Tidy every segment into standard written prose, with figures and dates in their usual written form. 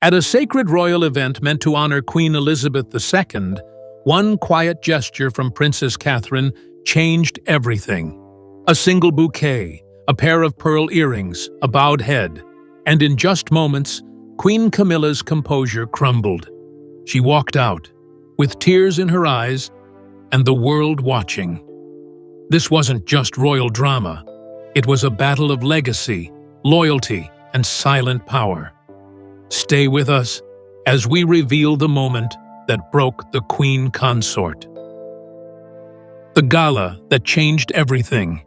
At a sacred royal event meant to honor Queen Elizabeth II, one quiet gesture from Princess Catherine changed everything. A single bouquet, a pair of pearl earrings, a bowed head, and in just moments, Queen Camilla's composure crumbled. She walked out, with tears in her eyes, and the world watching. This wasn't just royal drama. It was a battle of legacy, loyalty, and silent power. Stay with us as we reveal the moment that broke the Queen Consort. The gala that changed everything.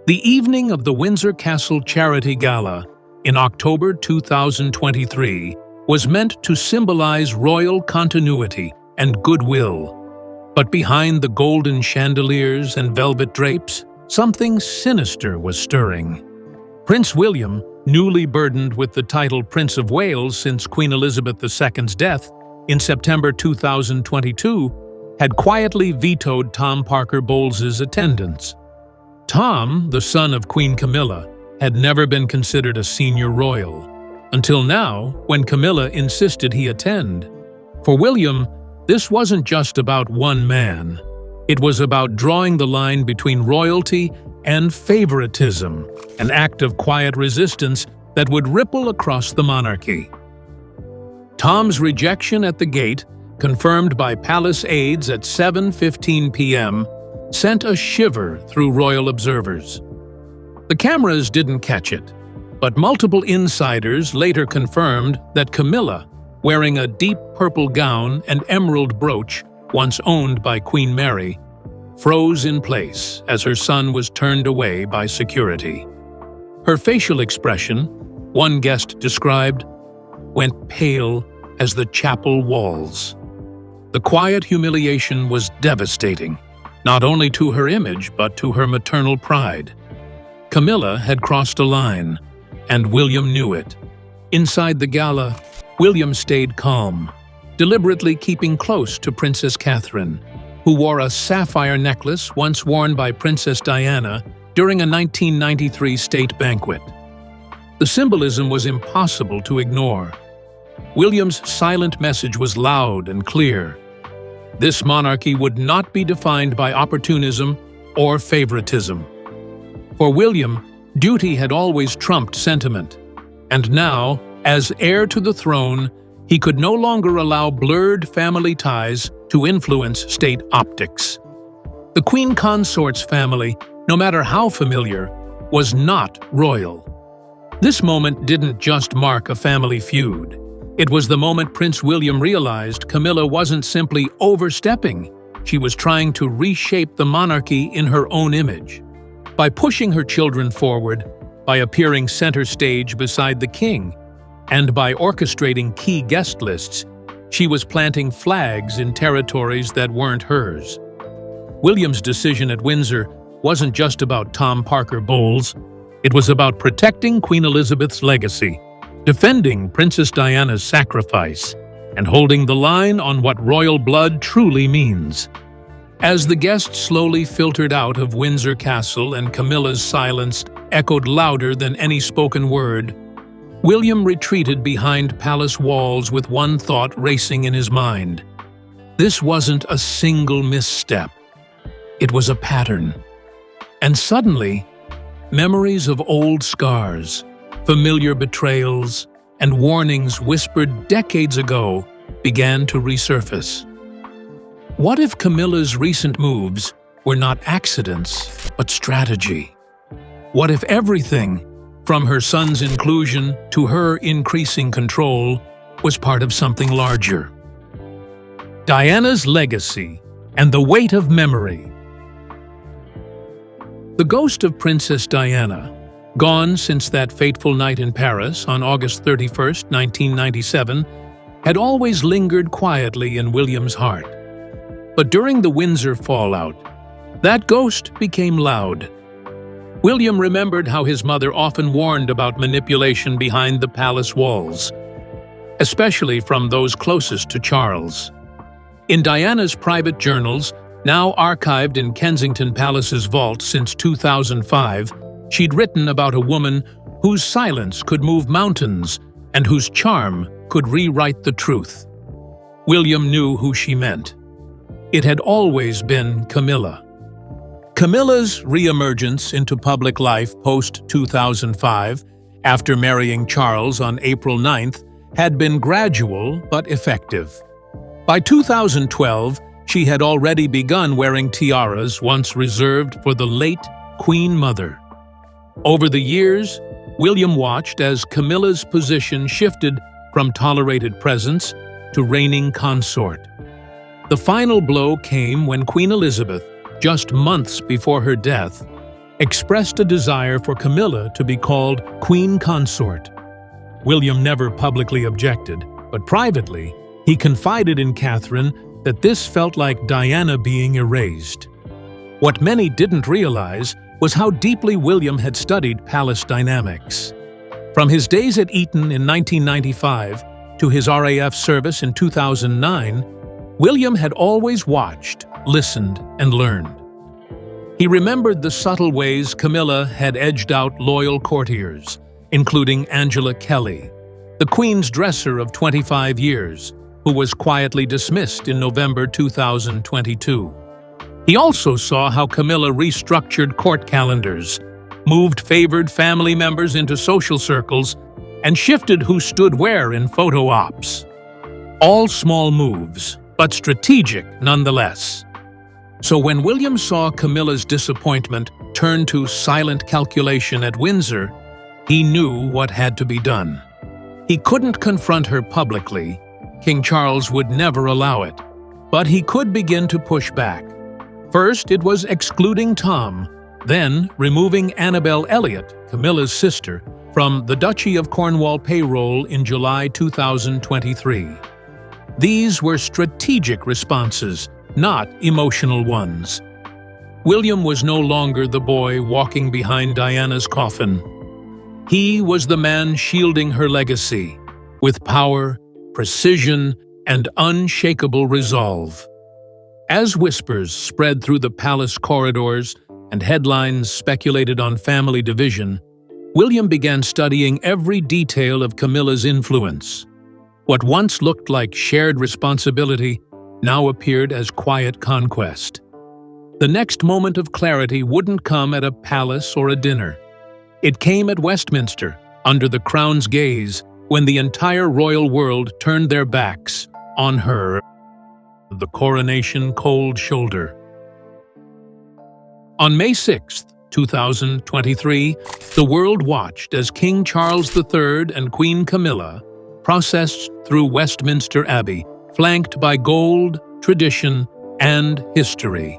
The evening of the Windsor Castle Charity Gala in October 2023 was meant to symbolize royal continuity and goodwill. But behind the golden chandeliers and velvet drapes, something sinister was stirring. Prince William, newly burdened with the title Prince of Wales since Queen Elizabeth II's death in September 2022, had quietly vetoed Tom Parker Bowles's attendance. Tom, the son of Queen Camilla, had never been considered a senior royal, until now, when Camilla insisted he attend. For William, this wasn't just about one man. It was about drawing the line between royalty and favoritism, an act of quiet resistance that would ripple across the monarchy. Tom's rejection at the gate, confirmed by palace aides at 7:15 p.m., sent a shiver through royal observers. The cameras didn't catch it, but multiple insiders later confirmed that Camilla, wearing a deep purple gown and emerald brooch once owned by Queen Mary, froze in place as her son was turned away by security. Her facial expression, one guest described, went pale as the chapel walls. The quiet humiliation was devastating, not only to her image but to her maternal pride. Camilla had crossed a line, and William knew it. Inside the gala, William stayed calm, deliberately keeping close to Princess Catherine, who wore a sapphire necklace once worn by Princess Diana during a 1993 state banquet. The symbolism was impossible to ignore. William's silent message was loud and clear. This monarchy would not be defined by opportunism or favoritism. For William, duty had always trumped sentiment, and now, as heir to the throne, he could no longer allow blurred family ties to influence state optics. The Queen Consort's family, no matter how familiar, was not royal. This moment didn't just mark a family feud. It was the moment Prince William realized Camilla wasn't simply overstepping, she was trying to reshape the monarchy in her own image. By pushing her children forward, by appearing center stage beside the king, and by orchestrating key guest lists, she was planting flags in territories that weren't hers. William's decision at Windsor wasn't just about Tom Parker Bowles. It was about protecting Queen Elizabeth's legacy, defending Princess Diana's sacrifice, and holding the line on what royal blood truly means. As the guests slowly filtered out of Windsor Castle and Camilla's silence echoed louder than any spoken word, William retreated behind palace walls with one thought racing in his mind. This wasn't a single misstep. It was a pattern. And suddenly, memories of old scars, familiar betrayals, and warnings whispered decades ago began to resurface. What if Camilla's recent moves were not accidents, but strategy? What if everything, from her son's inclusion to her increasing control, was part of something larger? Diana's legacy and the weight of memory. The ghost of Princess Diana, gone since that fateful night in Paris on August 31, 1997, had always lingered quietly in William's heart. But during the Windsor fallout, that ghost became loud. William remembered how his mother often warned about manipulation behind the palace walls, especially from those closest to Charles. In Diana's private journals, now archived in Kensington Palace's vault since 2005, she'd written about a woman whose silence could move mountains and whose charm could rewrite the truth. William knew who she meant. It had always been Camilla. Camilla's reemergence into public life post-2005, after marrying Charles on April 9th, had been gradual but effective. By 2012, she had already begun wearing tiaras once reserved for the late Queen Mother. Over the years, William watched as Camilla's position shifted from tolerated presence to reigning consort. The final blow came when Queen Elizabeth, just months before her death, expressed a desire for Camilla to be called Queen Consort. William never publicly objected, but privately, he confided in Catherine that this felt like Diana being erased. What many didn't realize was how deeply William had studied palace dynamics. From his days at Eton in 1995 to his RAF service in 2009, William had always watched, listened, and learned. He remembered the subtle ways Camilla had edged out loyal courtiers, including Angela Kelly, the Queen's dresser of 25 years, who was quietly dismissed in November 2022. He also saw how Camilla restructured court calendars, moved favored family members into social circles, and shifted who stood where in photo ops. All small moves, but strategic nonetheless. So when William saw Camilla's disappointment turn to silent calculation at Windsor, he knew what had to be done. He couldn't confront her publicly. King Charles would never allow it. But he could begin to push back. First, it was excluding Tom, then removing Annabel Elliot, Camilla's sister, from the Duchy of Cornwall payroll in July 2023. These were strategic responses, not emotional ones. William was no longer the boy walking behind Diana's coffin. He was the man shielding her legacy, with power, precision, and unshakable resolve. As whispers spread through the palace corridors and headlines speculated on family division, William began studying every detail of Camilla's influence. What once looked like shared responsibility now appeared as quiet conquest. The next moment of clarity wouldn't come at a palace or a dinner. It came at Westminster, under the Crown's gaze, when the entire royal world turned their backs on her, the coronation cold shoulder. On May 6, 2023, the world watched as King Charles III and Queen Camilla processed through Westminster Abbey, flanked by gold, tradition, and history.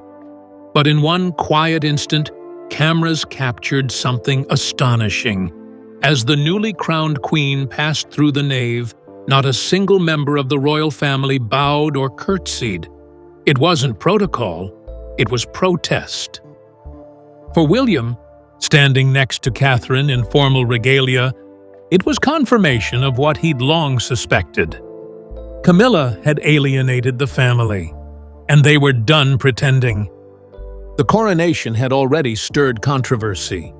But in one quiet instant, cameras captured something astonishing. As the newly crowned queen passed through the nave, not a single member of the royal family bowed or curtsied. It wasn't protocol, it was protest. For William, standing next to Catherine in formal regalia, it was confirmation of what he'd long suspected. Camilla had alienated the family, and they were done pretending. The coronation had already stirred controversy.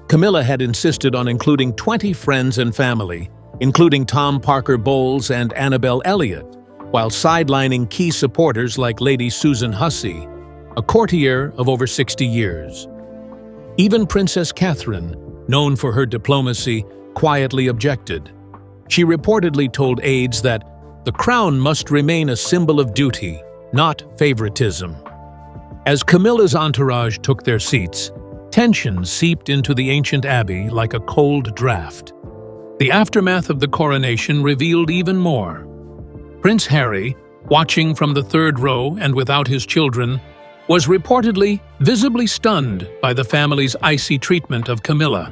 Camilla had insisted on including 20 friends and family, including Tom Parker Bowles and Annabel Elliot, while sidelining key supporters like Lady Susan Hussey, a courtier of over 60 years. Even Princess Catherine, known for her diplomacy, quietly objected. She reportedly told aides that the crown must remain a symbol of duty, not favoritism. As Camilla's entourage took their seats, tension seeped into the ancient abbey like a cold draft. The aftermath of the coronation revealed even more. Prince Harry, watching from the third row and without his children, was reportedly visibly stunned by the family's icy treatment of Camilla.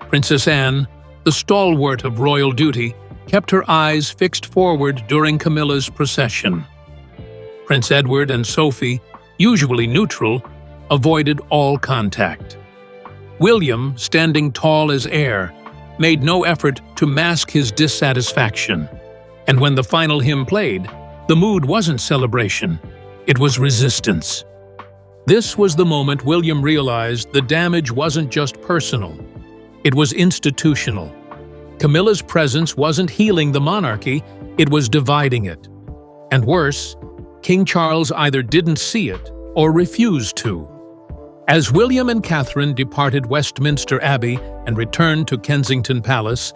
Princess Anne, the stalwart of royal duty, kept her eyes fixed forward during Camilla's procession. Prince Edward and Sophie, usually neutral, avoided all contact. William, standing tall as air, made no effort to mask his dissatisfaction. And when the final hymn played, the mood wasn't celebration, it was resistance. This was the moment William realized the damage wasn't just personal, it was institutional. Camilla's presence wasn't healing the monarchy, it was dividing it. And worse, King Charles either didn't see it or refused to. As William and Catherine departed Westminster Abbey and returned to Kensington Palace,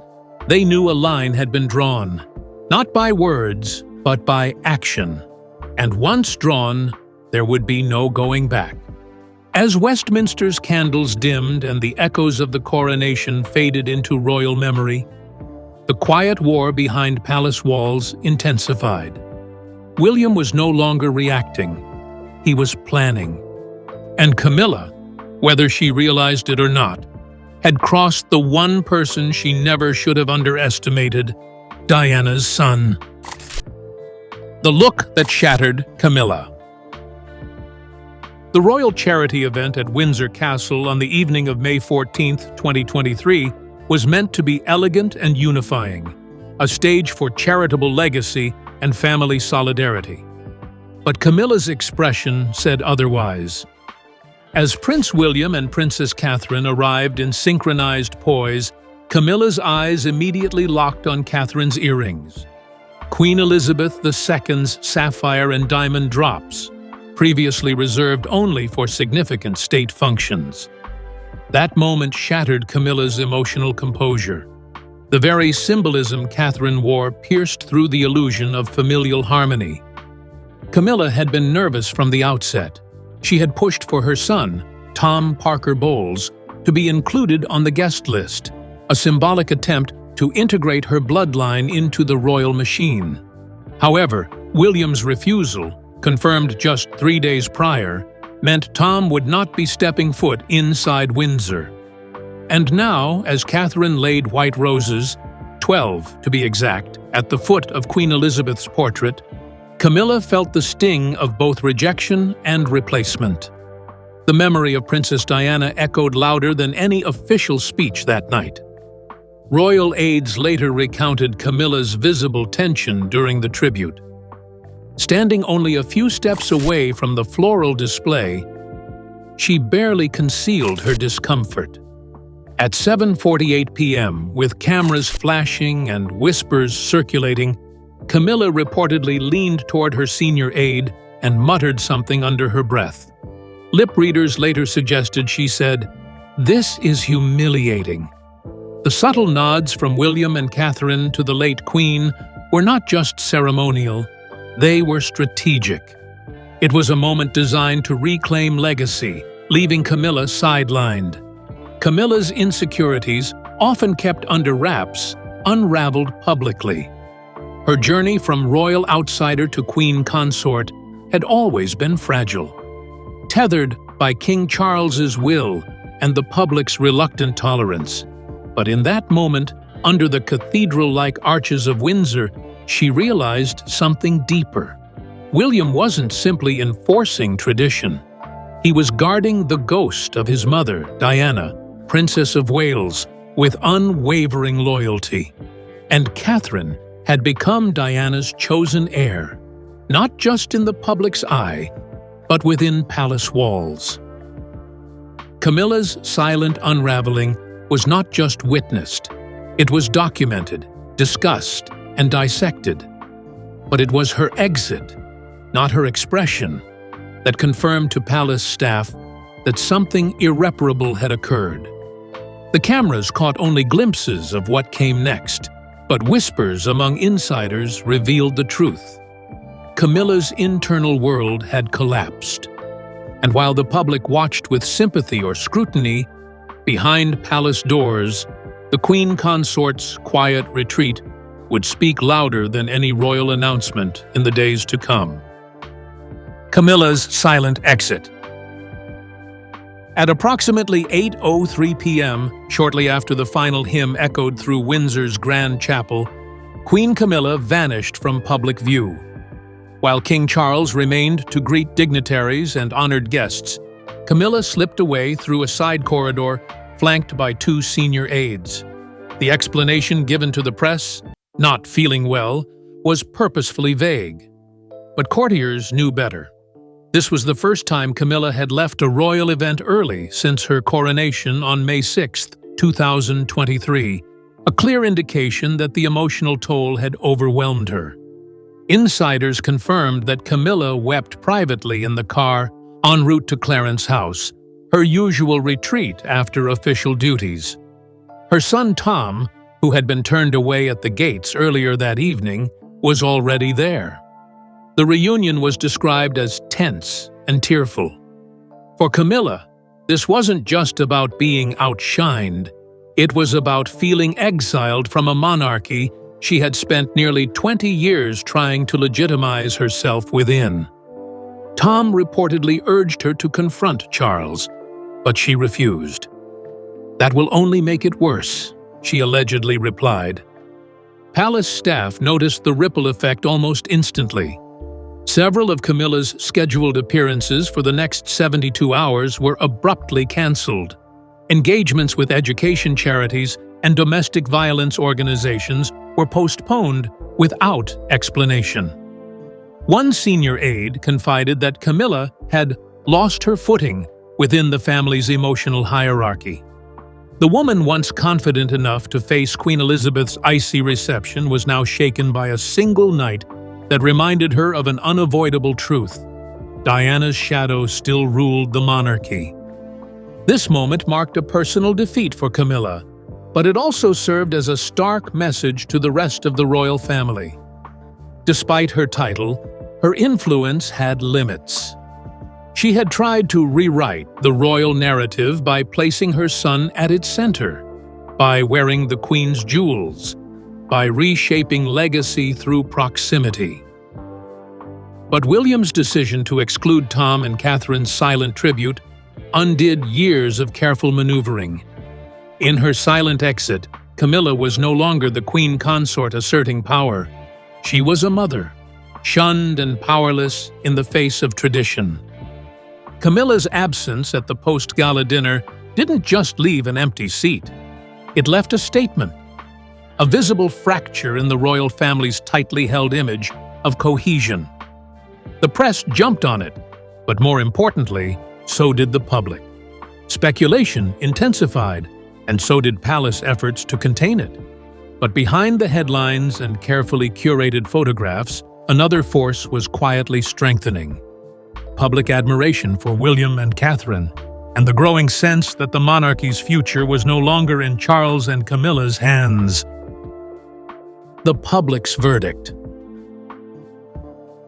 they knew a line had been drawn, not by words, but by action. And once drawn, there would be no going back. As Westminster's candles dimmed and the echoes of the coronation faded into royal memory, the quiet war behind palace walls intensified. William was no longer reacting, he was planning. And Camilla, whether she realized it or not, had crossed the one person she never should have underestimated, Diana's son. The look that shattered Camilla. The royal charity event at Windsor Castle on the evening of May 14, 2023, was meant to be elegant and unifying, a stage for charitable legacy and family solidarity. But Camilla's expression said otherwise. As Prince William and Princess Catherine arrived in synchronized poise, Camilla's eyes immediately locked on Catherine's earrings. Queen Elizabeth II's sapphire and diamond drops, previously reserved only for significant state functions. That moment shattered Camilla's emotional composure. The very symbolism Catherine wore pierced through the illusion of familial harmony. Camilla had been nervous from the outset. She had pushed for her son, Tom Parker Bowles, to be included on the guest list, a symbolic attempt to integrate her bloodline into the royal machine. However, William's refusal, confirmed just 3 days prior, meant Tom would not be stepping foot inside Windsor. And now, as Catherine laid white roses, 12 to be exact, at the foot of Queen Elizabeth's portrait, Camilla felt the sting of both rejection and replacement. The memory of Princess Diana echoed louder than any official speech that night. Royal aides later recounted Camilla's visible tension during the tribute. Standing only a few steps away from the floral display, she barely concealed her discomfort. At 7:48 p.m., with cameras flashing and whispers circulating, Camilla reportedly leaned toward her senior aide and muttered something under her breath. Lip readers later suggested she said, "This is humiliating." The subtle nods from William and Catherine to the late Queen were not just ceremonial, they were strategic. It was a moment designed to reclaim legacy, leaving Camilla sidelined. Camilla's insecurities, often kept under wraps, unraveled publicly. Her journey from royal outsider to queen consort had always been fragile. Tethered by King Charles's will and the public's reluctant tolerance. But in that moment, under the cathedral-like arches of Windsor, she realized something deeper. William wasn't simply enforcing tradition. He was guarding the ghost of his mother, Diana, Princess of Wales, with unwavering loyalty. And Catherine had become Diana's chosen heir, not just in the public's eye, but within palace walls. Camilla's silent unraveling was not just witnessed, it was documented, discussed, and dissected. But it was her exit, not her expression, that confirmed to palace staff that something irreparable had occurred. The cameras caught only glimpses of what came next, but whispers among insiders revealed the truth. Camilla's internal world had collapsed. And while the public watched with sympathy or scrutiny, behind palace doors, the Queen Consort's quiet retreat would speak louder than any royal announcement in the days to come. Camilla's silent exit. At approximately 8:03 p.m., shortly after the final hymn echoed through Windsor's Grand Chapel, Queen Camilla vanished from public view. While King Charles remained to greet dignitaries and honored guests, Camilla slipped away through a side corridor flanked by 2 senior aides. The explanation given to the press, not feeling well, was purposefully vague. But courtiers knew better. This was the first time Camilla had left a royal event early since her coronation on May 6, 2023, a clear indication that the emotional toll had overwhelmed her. Insiders confirmed that Camilla wept privately in the car en route to Clarence House, her usual retreat after official duties. Her son Tom, who had been turned away at the gates earlier that evening, was already there. The reunion was described as tense and tearful. For Camilla, this wasn't just about being outshined. It was about feeling exiled from a monarchy she had spent nearly 20 years trying to legitimize herself within. Tom reportedly urged her to confront Charles, but she refused. "That will only make it worse," she allegedly replied. Palace staff noticed the ripple effect almost instantly. Several of Camilla's scheduled appearances for the next 72 hours were abruptly cancelled. Engagements with education charities and domestic violence organizations were postponed without explanation. One senior aide confided that Camilla had lost her footing within the family's emotional hierarchy. The woman once confident enough to face Queen Elizabeth's icy reception was now shaken by a single night that reminded her of an unavoidable truth. Diana's shadow still ruled the monarchy. This moment marked a personal defeat for Camilla, but it also served as a stark message to the rest of the royal family. Despite her title, her influence had limits. She had tried to rewrite the royal narrative by placing her son at its center, by wearing the Queen's jewels, by reshaping legacy through proximity. But William's decision to exclude Tom and Catherine's silent tribute undid years of careful maneuvering. In her silent exit, Camilla was no longer the queen consort asserting power. She was a mother, shunned and powerless in the face of tradition. Camilla's absence at the post-gala dinner didn't just leave an empty seat. It left a statement, a visible fracture in the royal family's tightly held image of cohesion. The press jumped on it, but more importantly, so did the public. Speculation intensified, and so did palace efforts to contain it. But behind the headlines and carefully curated photographs, another force was quietly strengthening. Public admiration for William and Catherine, and the growing sense that the monarchy's future was no longer in Charles and Camilla's hands. The public's verdict.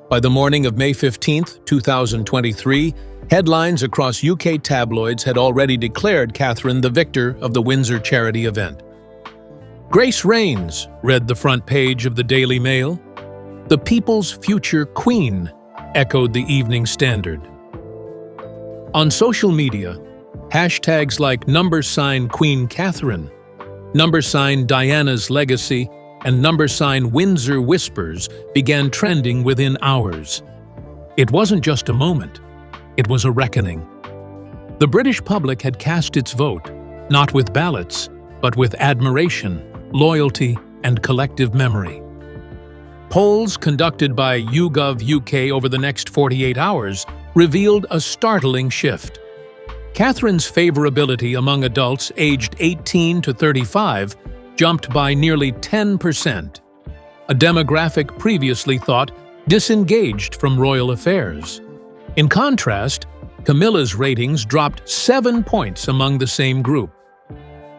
By the morning of May 15, 2023, headlines across UK tabloids had already declared Catherine the victor of the Windsor charity event. "Grace reigns," read the front page of the Daily Mail. "The people's future queen," echoed the Evening Standard. On social media, hashtags like #Queen Catherine, #Diana's legacy, and #Windsor Whispers began trending within hours. It wasn't just a moment, it was a reckoning. The British public had cast its vote, not with ballots, but with admiration, loyalty, and collective memory. Polls conducted by YouGov UK over the next 48 hours revealed a startling shift. Catherine's favorability among adults aged 18 to 35 jumped by nearly 10%, a demographic previously thought disengaged from royal affairs. In contrast, Camilla's ratings dropped 7 points among the same group.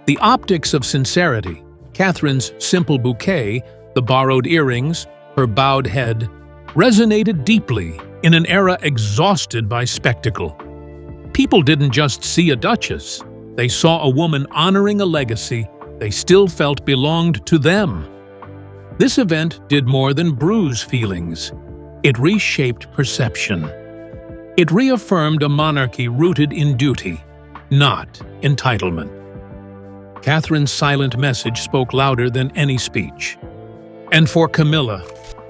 The optics of sincerity, Catherine's simple bouquet, the borrowed earrings, her bowed head, resonated deeply in an era exhausted by spectacle. People didn't just see a duchess, they saw a woman honoring a legacy they still felt belonged to them. This event did more than bruise feelings. It reshaped perception. It reaffirmed a monarchy rooted in duty, not entitlement. Catherine's silent message spoke louder than any speech. And for Camilla,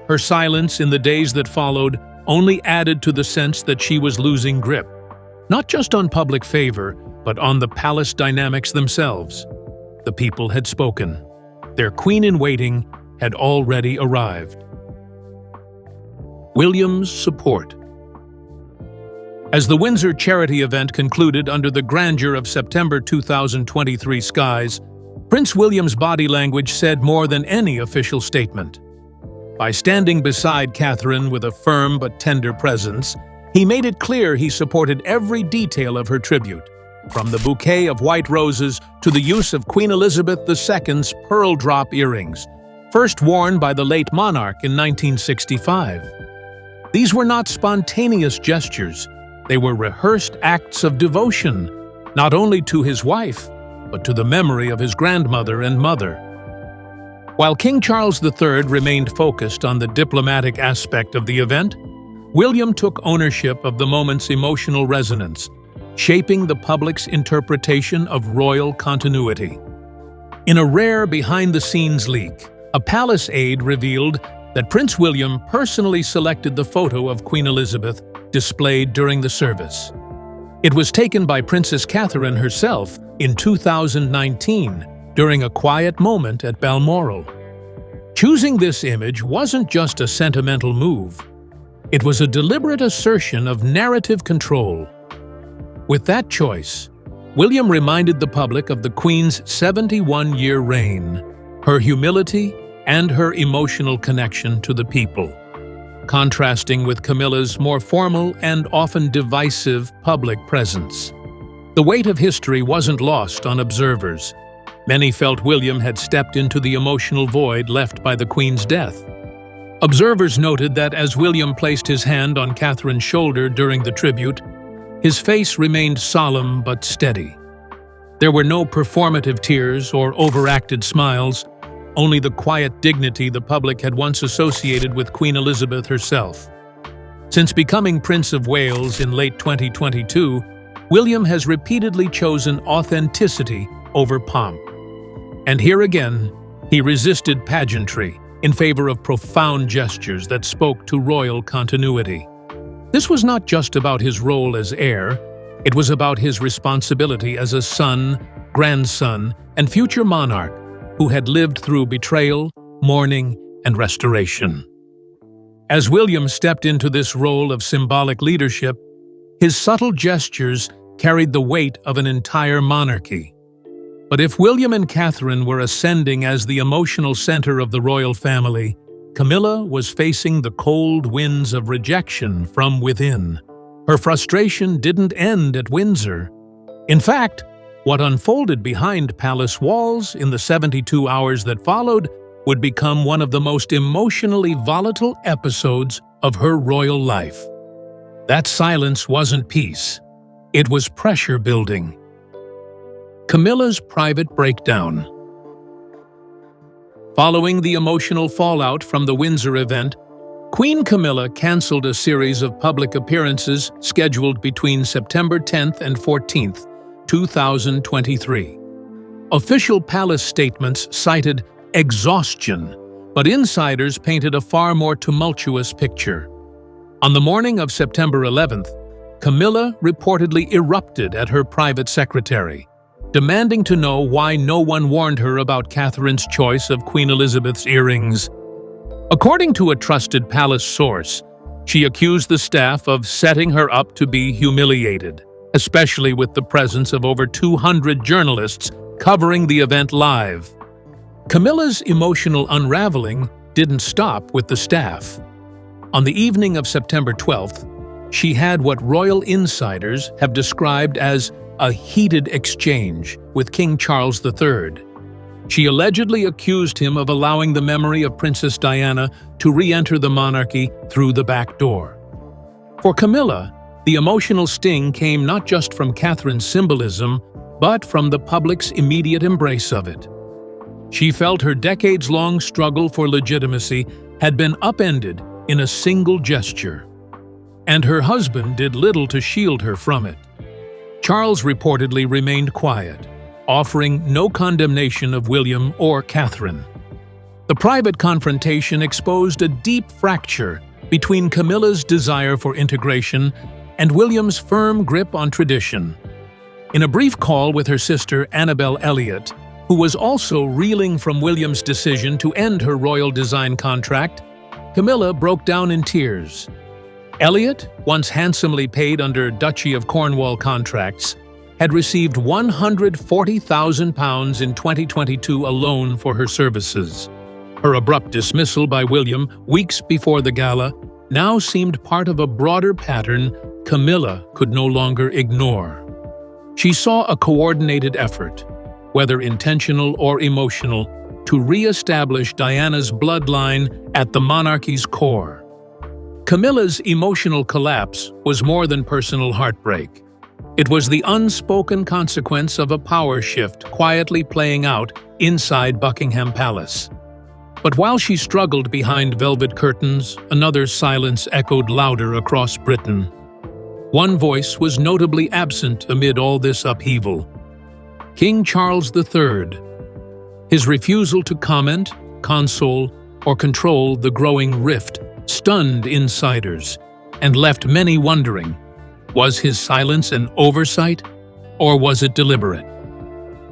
her silence in the days that followed only added to the sense that she was losing grip, not just on public favor, but on the palace dynamics themselves. The people had spoken. Their queen-in-waiting had already arrived. William's support. As the Windsor charity event concluded under the grandeur of September 2023 skies, Prince William's body language said more than any official statement. By standing beside Catherine with a firm but tender presence, he made it clear he supported every detail of her tribute, from the bouquet of white roses to the use of Queen Elizabeth II's pearl drop earrings, first worn by the late monarch in 1965. These were not spontaneous gestures. They were rehearsed acts of devotion, not only to his wife, but to the memory of his grandmother and mother. While King Charles III remained focused on the diplomatic aspect of the event, William took ownership of the moment's emotional resonance, shaping the public's interpretation of royal continuity. In a rare behind-the-scenes leak, a palace aide revealed that Prince William personally selected the photo of Queen Elizabeth displayed during the service. It was taken by Princess Catherine herself in 2019 during a quiet moment at Balmoral. Choosing this image wasn't just a sentimental move. It was a deliberate assertion of narrative control. With that choice, William reminded the public of the Queen's 71-year reign, her humility, and her emotional connection to the people, contrasting with Camilla's more formal and often divisive public presence. The weight of history wasn't lost on observers. Many felt William had stepped into the emotional void left by the Queen's death. Observers noted that as William placed his hand on Catherine's shoulder during the tribute, his face remained solemn but steady. There were no performative tears or overacted smiles, only the quiet dignity the public had once associated with Queen Elizabeth herself. Since becoming Prince of Wales in late 2022, William has repeatedly chosen authenticity over pomp. And here again, he resisted pageantry in favor of profound gestures that spoke to royal continuity. This was not just about his role as heir, it was about his responsibility as a son, grandson, and future monarch who had lived through betrayal, mourning, and restoration. As William stepped into this role of symbolic leadership, his subtle gestures carried the weight of an entire monarchy. But if William and Catherine were ascending as the emotional center of the royal family, Camilla was facing the cold winds of rejection from within. Her frustration didn't end at Windsor. In fact, what unfolded behind palace walls in the 72 hours that followed would become one of the most emotionally volatile episodes of her royal life. That silence wasn't peace. It was pressure building. Camilla's private breakdown. Following the emotional fallout from the Windsor event, Queen Camilla canceled a series of public appearances scheduled between September 10th and 14th, 2023. Official palace statements cited exhaustion, but insiders painted a far more tumultuous picture. On the morning of September 11th, Camilla reportedly erupted at her private secretary, demanding to know why no one warned her about Catherine's choice of Queen Elizabeth's earrings. According to a trusted palace source, she accused the staff of setting her up to be humiliated, especially with the presence of over 200 journalists covering the event live. Camilla's emotional unraveling didn't stop with the staff. On the evening of September 12th, she had what royal insiders have described as a heated exchange with King Charles III. She allegedly accused him of allowing the memory of Princess Diana to re-enter the monarchy through the back door. For Camilla, the emotional sting came not just from Catherine's symbolism, but from the public's immediate embrace of it. She felt her decades-long struggle for legitimacy had been upended in a single gesture, and her husband did little to shield her from it. Charles reportedly remained quiet, offering no condemnation of William or Catherine. The private confrontation exposed a deep fracture between Camilla's desire for integration and William's firm grip on tradition. In a brief call with her sister Annabel Elliott, who was also reeling from William's decision to end her royal design contract, Camilla broke down in tears. Elliott, once handsomely paid under Duchy of Cornwall contracts, had received £140,000 in 2022 alone for her services. Her abrupt dismissal by William weeks before the gala now seemed part of a broader pattern Camilla could no longer ignore. She saw a coordinated effort, whether intentional or emotional, to re-establish Diana's bloodline at the monarchy's core. Camilla's emotional collapse was more than personal heartbreak. It was the unspoken consequence of a power shift quietly playing out inside Buckingham Palace. But while she struggled behind velvet curtains, another silence echoed louder across Britain. One voice was notably absent amid all this upheaval: King Charles III. His refusal to comment, console, or control the growing rift stunned insiders and left many wondering, was his silence an oversight, or was it deliberate?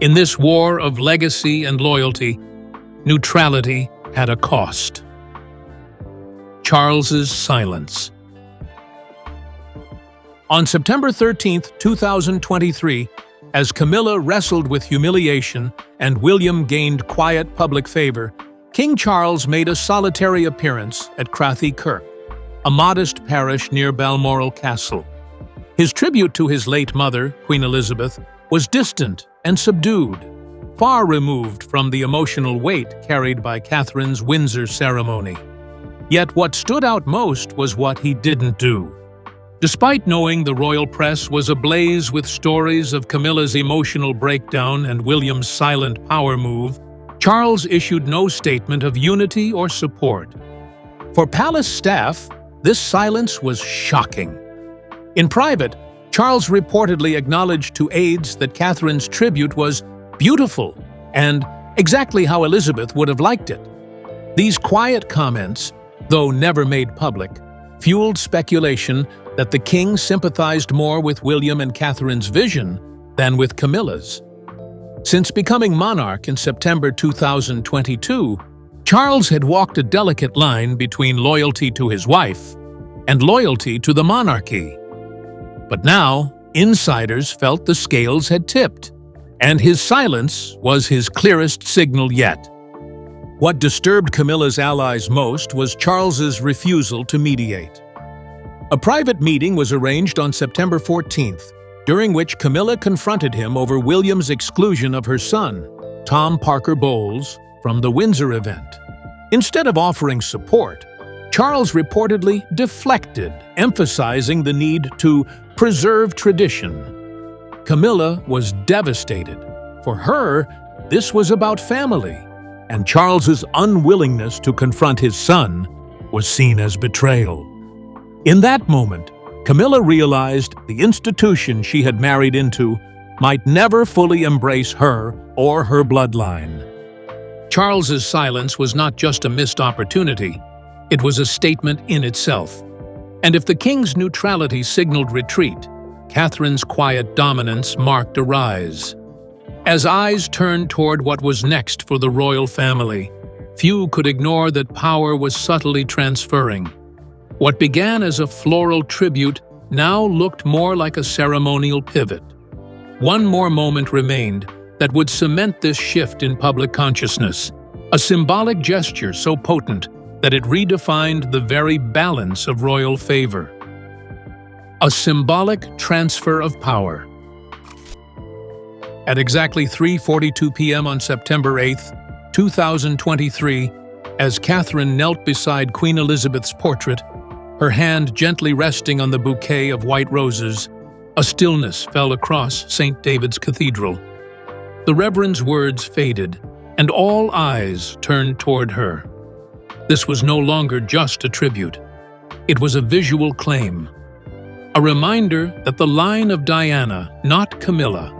In this war of legacy and loyalty, neutrality had a cost. Charles's silence. On September 13, 2023, as Camilla wrestled with humiliation and William gained quiet public favor, King Charles made a solitary appearance at Crathy Kirk, a modest parish near Balmoral Castle. His tribute to his late mother, Queen Elizabeth, was distant and subdued, far removed from the emotional weight carried by Catherine's Windsor ceremony. Yet what stood out most was what he didn't do. Despite knowing the royal press was ablaze with stories of Camilla's emotional breakdown and William's silent power move, Charles issued no statement of unity or support. For palace staff, this silence was shocking. In private, Charles reportedly acknowledged to aides that Catherine's tribute was beautiful and exactly how Elizabeth would have liked it. These quiet comments, though never made public, fueled speculation that the king sympathized more with William and Catherine's vision than with Camilla's. Since becoming monarch in September 2022, Charles had walked a delicate line between loyalty to his wife and loyalty to the monarchy. But now, insiders felt the scales had tipped, and his silence was his clearest signal yet. What disturbed Camilla's allies most was Charles's refusal to mediate. A private meeting was arranged on September 14th, during which Camilla confronted him over William's exclusion of her son, Tom Parker Bowles, from the Windsor event. Instead of offering support, Charles reportedly deflected, emphasizing the need to preserve tradition. Camilla was devastated. For her, this was about family, and Charles's unwillingness to confront his son was seen as betrayal. In that moment, Camilla realized the institution she had married into might never fully embrace her or her bloodline. Charles's silence was not just a missed opportunity, it was a statement in itself. And if the king's neutrality signaled retreat, Catherine's quiet dominance marked a rise. As eyes turned toward what was next for the royal family, few could ignore that power was subtly transferring. What began as a floral tribute now looked more like a ceremonial pivot. One more moment remained that would cement this shift in public consciousness, a symbolic gesture so potent that it redefined the very balance of royal favor. A symbolic transfer of power. At exactly 3:42 p.m. on September 8, 2023, as Catherine knelt beside Queen Elizabeth's portrait, her hand gently resting on the bouquet of white roses, a stillness fell across St. David's Cathedral. The Reverend's words faded, and all eyes turned toward her. This was no longer just a tribute. It was a visual claim, a reminder that the line of Diana, not Camilla,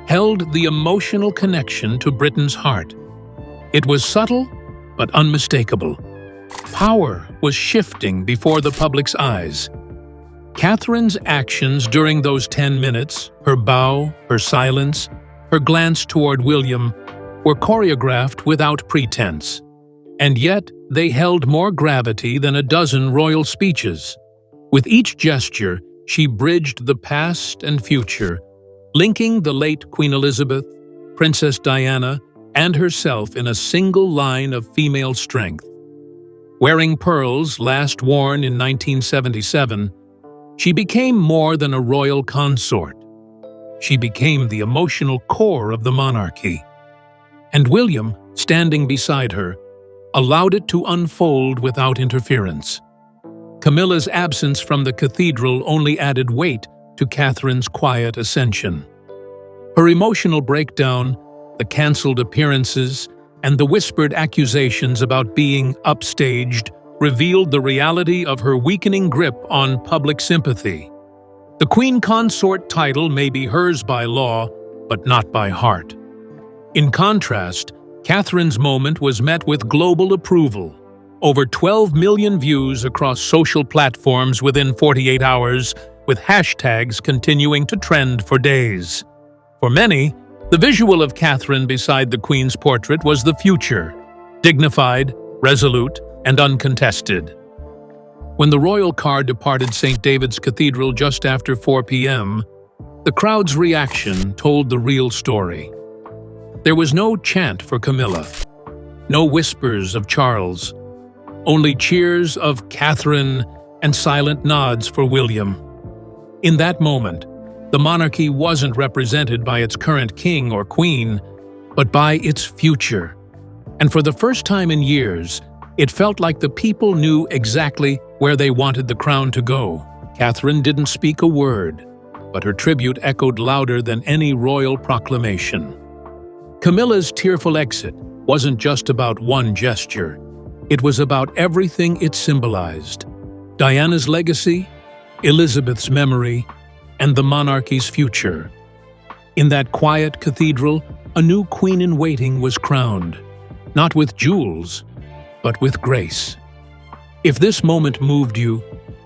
held the emotional connection to Britain's heart. It was subtle, but unmistakable. Power was shifting before the public's eyes. Catherine's actions during those 10 minutes, her bow, her silence, her glance toward William, were choreographed without pretense. And yet, they held more gravity than a dozen royal speeches. With each gesture, she bridged the past and future, linking the late Queen Elizabeth, Princess Diana, and herself in a single line of female strength. Wearing pearls last worn in 1977, she became more than a royal consort. She became the emotional core of the monarchy. And William, standing beside her, allowed it to unfold without interference. Camilla's absence from the cathedral only added weight to Catherine's quiet ascension. Her emotional breakdown, the cancelled appearances, and the whispered accusations about being upstaged revealed the reality of her weakening grip on public sympathy. The Queen Consort title may be hers by law, but not by heart. In contrast, Catherine's moment was met with global approval. Over 12 million views across social platforms within 48 hours, with hashtags continuing to trend for days. For many, the visual of Catherine beside the Queen's portrait was the future, dignified, resolute, and uncontested. When the royal car departed St. David's Cathedral just after 4 p.m., the crowd's reaction told the real story. There was no chant for Camilla, no whispers of Charles, only cheers of Catherine and silent nods for William. In that moment, the monarchy wasn't represented by its current king or queen, but by its future. And for the first time in years, it felt like the people knew exactly where they wanted the crown to go. Catherine didn't speak a word, but her tribute echoed louder than any royal proclamation. Camilla's tearful exit wasn't just about one gesture. It was about everything it symbolized: Diana's legacy, Elizabeth's memory, and the monarchy's future. In that quiet cathedral, a new queen-in-waiting was crowned, not with jewels, but with grace. If this moment moved you,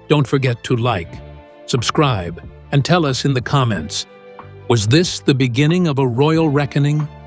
don't forget to like, subscribe, and tell us in the comments, was this the beginning of a royal reckoning?